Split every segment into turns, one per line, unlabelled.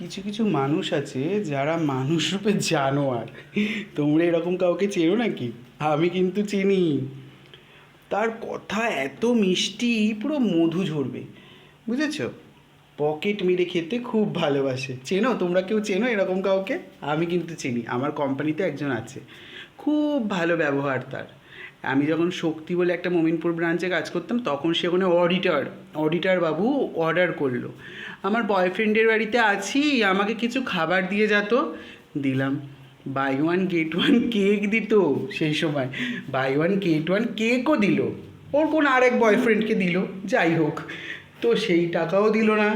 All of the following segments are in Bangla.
কিছু কিছু মানুষ আছে যারা মানুষ রূপে জানোয়ার। তোমরা এরকম কাউকে চেনো নাকি? আমি কিন্তু চিনি। তার কথা এত মিষ্টি, পুরো মধু ঝরবে, বুঝেছো? পকেট মেরে খেতে খুব ভালোবাসে। চেনো? তোমরা কেউ চেনো এরকম কাউকে? আমি কিন্তু চিনি, আমার কোম্পানিতে একজন আছে, খুব ভালো ব্যবহার তার। আমি যখন শক্তি বলে একটা মোমিনপুর ব্রাঞ্চে কাজ করতাম, তখন সে ওখানে অডিটার বাবু অর্ডার করলো, আমার বয়ফ্রেন্ডের বাড়িতে আছি, আমাকে কিছু খাবার দিয়ে যেত। দিলাম। Buy one get one cake দিত সেই সময়, বাই ওয়ান গেট ওয়ান কেকও দিল। ওর কোন আরেক বয়ফ্রেন্ডকে দিল, যাই হোক। তো সেই টাকাও দিল না,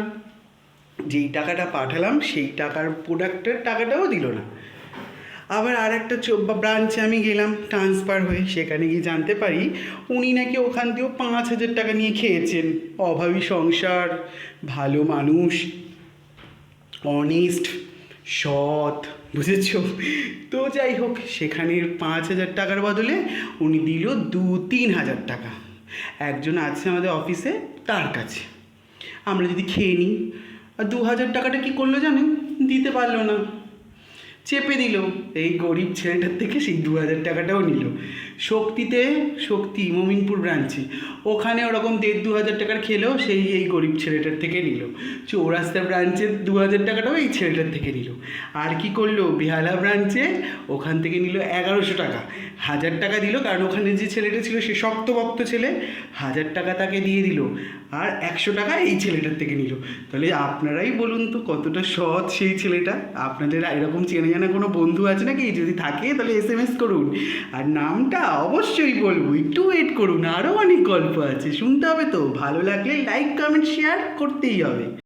যেই টাকাটা পাঠালাম সেই টাকার প্রোডাক্টের টাকাটাও দিল না। আবার আর একটা ব্রাঞ্চে আমি গেলাম ট্রান্সফার হয়ে, সেখানে গিয়ে জানতে পারি উনি নাকি ওখান থেকেও 5,000 টাকা নিয়ে খেয়েছেন। অভাবী সংসার, ভালো মানুষ, অনেস্ট, সৎ, বুঝেছ? তো যাই হোক, সেখানের 5,000 টাকার বদলে উনি দিল 2-3 হাজার টাকা। একজন আছে আমাদের অফিসে, তার কাছে। আমরা যদি খেয়ে নিই, আর 2,000 টাকাটা কী করলো জানেন? দিতে পারলো না, চেপে দিল। এই গরিব ছেলেটার থেকে সেই 2,000 টাকাটাও নিল। শক্তি মোমিনপুর ব্রাঞ্চে, ওখানে ওরকম 1,500-2,000 টাকার খেলেও সেই এই গরিব ছেলেটার থেকে নিল। চৌরাস্তা ব্রাঞ্চের 2,000 টাকাটাও এই ছেলেটার থেকে নিল। আর কি করলো, বেহালা ব্রাঞ্চে ওখান থেকে নিল 1,100 টাকা। 1,000 টাকা দিল, কারণ ওখানে যে ছেলেটা ছিল সে শক্তভক্ত ছেলে, 1,000 টাকা তাকে দিয়ে দিল। আর 100 টাকা এই ছেলেটার থেকে নিল। তাহলে আপনারাই বলুন তো কতটা সৎ সেই ছেলেটা। আপনাদের এরকম চেনা জানা কোনো বন্ধু আছে নাকি? যদি থাকে তাহলে SMS করুন, আর নামটা অবশ্যই বলবো, একটু ওয়েট করুন, আরও অনেক গল্প আছে, শুনতে হবে তো। ভালো লাগলে লাইক কমেন্ট শেয়ার করতেই হবে।